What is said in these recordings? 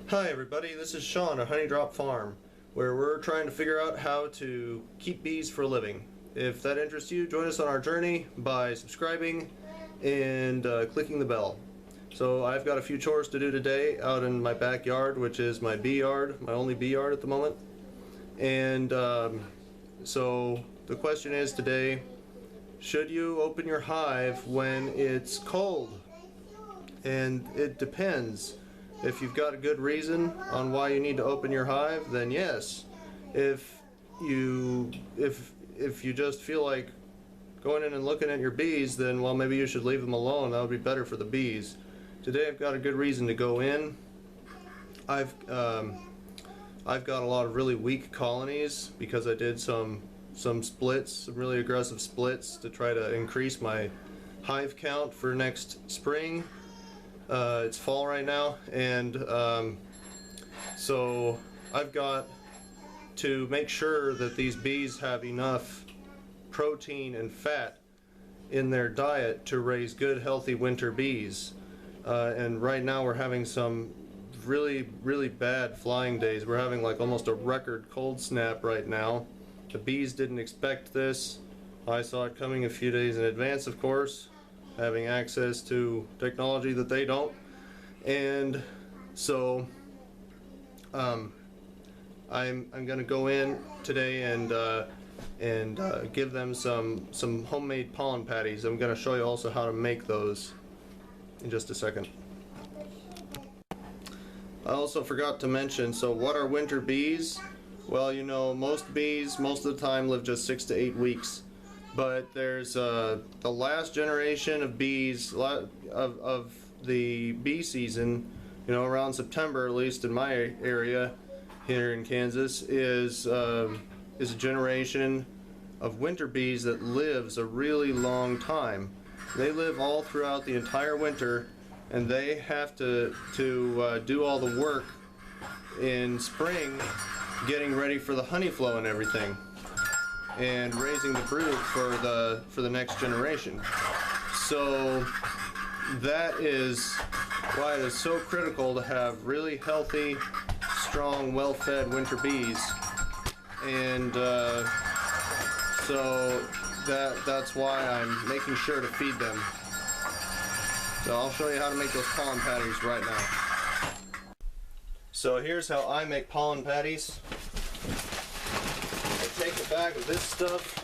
Hi everybody, this is Sean at Honey Drop Farm, where we're trying to figure out how to keep bees for a living. If that interests you, join us on our journey by subscribing and clicking the bell. So I've got a few chores to do today out in my backyard, which is my bee yard, my only bee yard at the moment. And so the question is today, should you open your hive when it's cold? And it depends. If you've got a good reason on why you need to open your hive, then yes. If you just feel like going in and looking at your bees, then well, maybe you should leave them alone. That would be better for the bees. Today I've got a good reason to go in. I've got a lot of really weak colonies because I did some splits, some really aggressive splits to try to increase my hive count for next spring. It's fall right now, and so I've got to make sure that these bees have enough protein and fat in their diet to raise good, healthy winter bees. And right now we're having some really bad flying days. We're having like almost a record cold snap right now. The bees didn't expect this. I saw it coming a few days in advance, of course, having access to technology that they don't. And so I'm gonna go in today and give them some homemade pollen patties. I'm gonna show you also how to make those in just a second. I also forgot to mention, so what are winter bees? Well, you know, most bees most of the time live just 6 to 8 weeks. But there's the last generation of bees of the bee season, you know, around September, at least in my area here in Kansas, is a generation of winter bees that lives a really long time. They live all throughout the entire winter, and they have to do all the work in spring, getting ready for the honey flow and everything, and raising the brood for the next generation. So that is why it is so critical to have really healthy, strong, well-fed winter bees. And so that's why I'm making sure to feed them. So I'll show you how to make those pollen patties right now. So here's how I make pollen patties. Take a bag of this stuff.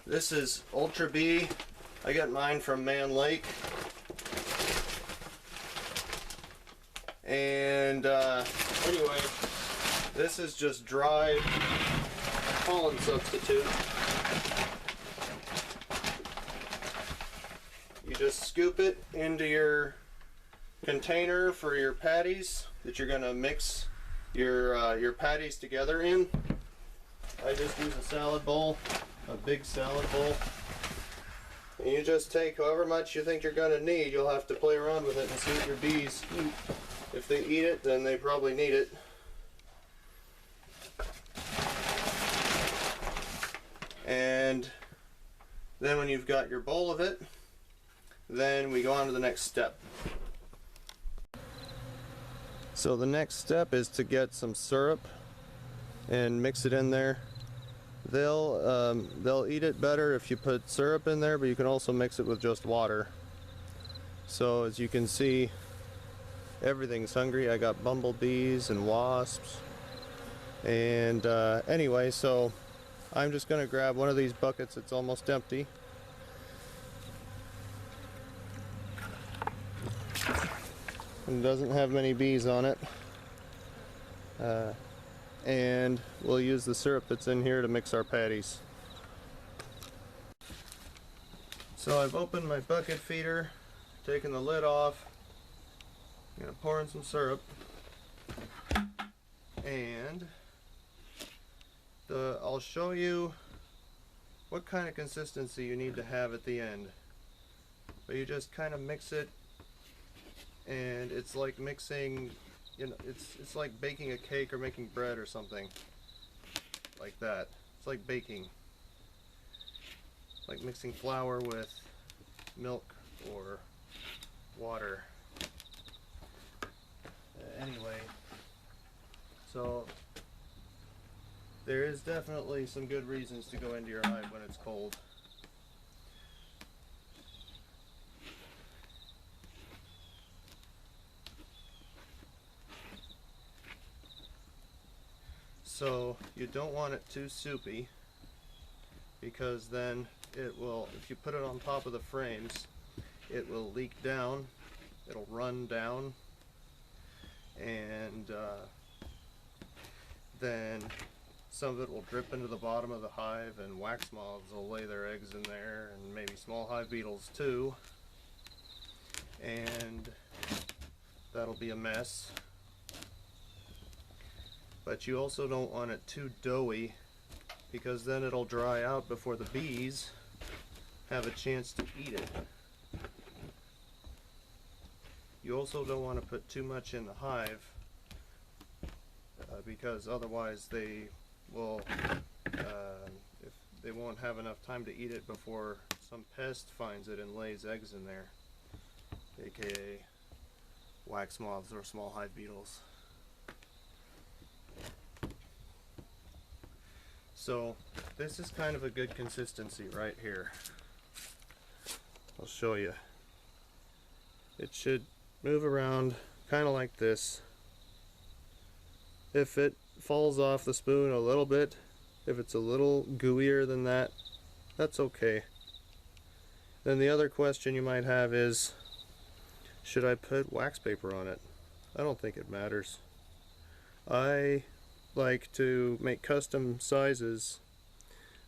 This is UltraBee. I got mine from Man Lake. And anyway, this is just dried pollen substitute. You just scoop it into your container for your patties that you're gonna mix your patties together in. I just use a salad bowl, a big salad bowl. And you just take however much you think you're going to need. You'll have to play around with it and see what your bees eat. If they eat it, then they probably need it. And then when you've got your bowl of it, then we go on to the next step. So the next step is to get some syrup and mix it in there. They'll eat it better if you put syrup in there, but you can also mix it with just water. So as you can see, everything's hungry. I got bumblebees and wasps. And anyway, so I'm just going to grab one of these buckets. It's almost empty. And it doesn't have many bees on it. And we'll use the syrup that's in here to mix our patties. So I've opened my bucket feeder, taken the lid off. I'm going to pour in some syrup, and I'll show you what kind of consistency you need to have at the end. But you just kind of mix it, and it's like mixing, you know, it's like baking a cake or making bread or something like that. It's like baking, like mixing flour with milk or water. Anyway, So there is definitely some good reasons to go into your hive when it's cold. So you don't want it too soupy, because then it will, if you put it on top of the frames, it will leak down, it'll run down, and then some of it will drip into the bottom of the hive, and wax moths will lay their eggs in there, and maybe small hive beetles too, and that'll be a mess. But you also don't want it too doughy, because then it'll dry out before the bees have a chance to eat it. You also don't want to put too much in the hive, because otherwise they will, if they won't have enough time to eat it before some pest finds it and lays eggs in there, aka wax moths or small hive beetles. So this is kind of a good consistency right here. I'll show you. It should move around kind of like this. If it falls off the spoon a little bit, if it's a little gooier than that, that's okay. Then the other question you might have is, should I put wax paper on it? I don't think it matters. I like to make custom sizes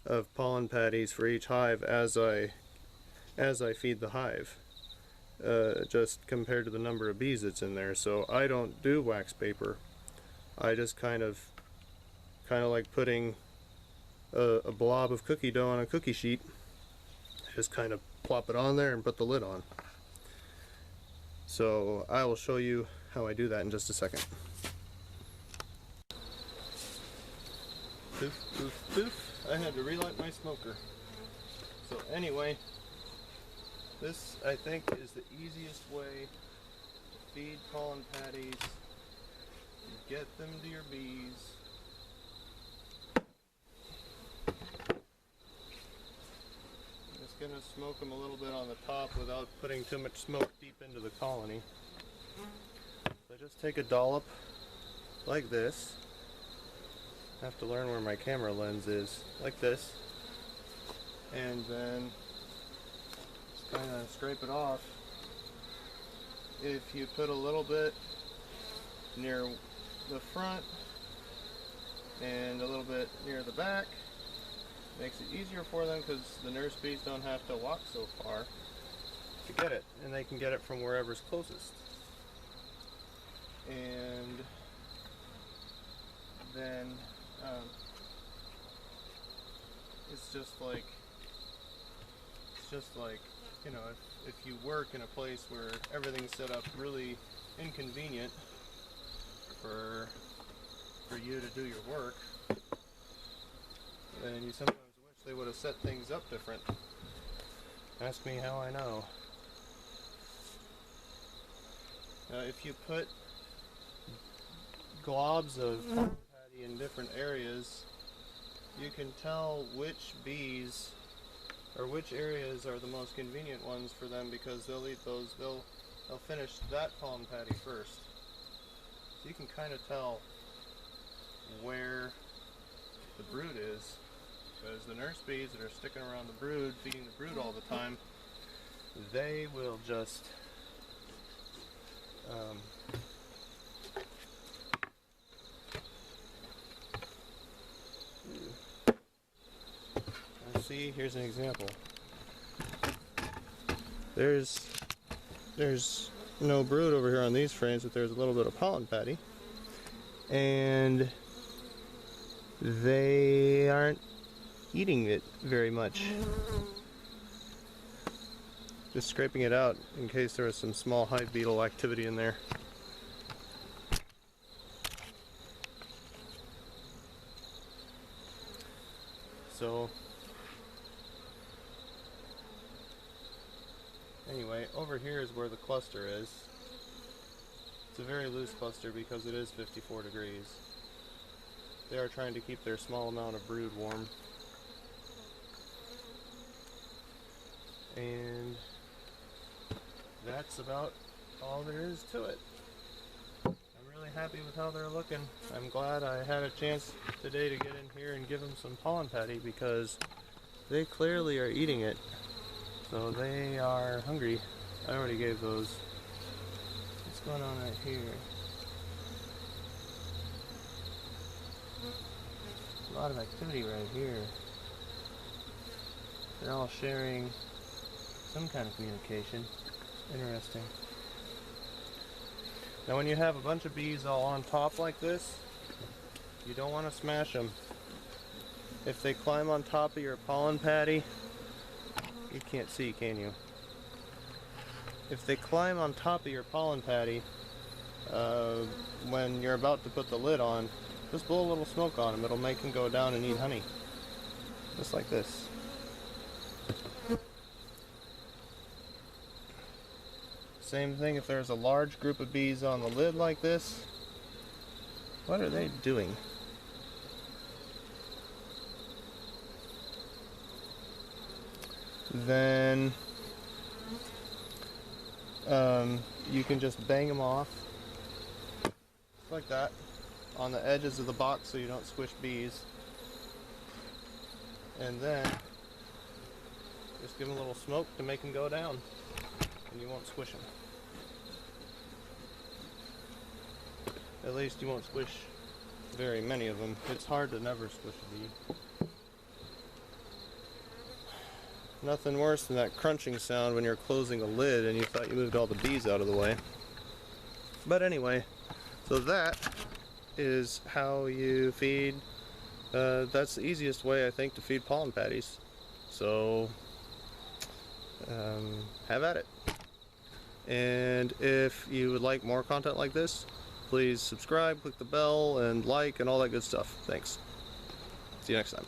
of pollen patties for each hive as I feed the hive, just compared to the number of bees that's in there. So I don't do wax paper. I just kind of like putting a blob of cookie dough on a cookie sheet. Just kind of plop it on there and put the lid on. So I will show you how I do that in just a second. Poof, poof, poof. I had to relight my smoker. So anyway, this I think is the easiest way to feed pollen patties, to get them to your bees. I'm just going to smoke them a little bit on the top without putting too much smoke deep into the colony. So I just take a dollop like this. I have to learn where my camera lens is, like this, and then just kind of scrape it off. If you put a little bit near the front and a little bit near the back, it makes it easier for them, because the nurse bees don't have to walk so far to get it, and they can get it from wherever's closest. And then it's just like, you know, if you work in a place where everything's set up really inconvenient for you to do your work, then you sometimes wish they would have set things up different. Ask me how I know. If you put globs of pollen patty in different areas, you can tell which bees or which areas are the most convenient ones for them, because they'll eat those, they'll finish that pollen patty first. So you can kind of tell where the brood is, because the nurse bees that are sticking around the brood, feeding the brood all the time, they will just see, here's an example. There's no brood over here on these frames, but there's a little bit of pollen patty, and they aren't eating it very much. Just scraping it out in case there was some small hive beetle activity in there. So anyway, over here is where the cluster is. It's a very loose cluster because it is 54 degrees. They are trying to keep their small amount of brood warm. And that's about all there is to it. I'm really happy with how they're looking. I'm glad I had a chance today to get in here and give them some pollen patty because they clearly are eating it. So they are hungry. I already gave those. What's going on right here? A lot of activity right here. They're all sharing some kind of communication. Interesting. Now when you have a bunch of bees all on top like this, you don't want to smash them. If they climb on top of your pollen patty, you can't see, can you? If they climb on top of your pollen patty, when you're about to put the lid on, just blow a little smoke on them. It'll make them go down and eat honey. Just like this. Same thing if there's a large group of bees on the lid like this. What are they doing? Then you can just bang them off like that on the edges of the box so you don't squish bees. And then just give them a little smoke to make them go down and you won't squish them. At least you won't squish very many of them. It's hard to never squish a bee. Nothing worse than that crunching sound when you're closing a lid and you thought you moved all the bees out of the way. But anyway, so that is how you feed. That's the easiest way, I think, to feed pollen patties. So have at it. And if you would like more content like this, please subscribe, click the bell, and like, and all that good stuff. Thanks. See you next time.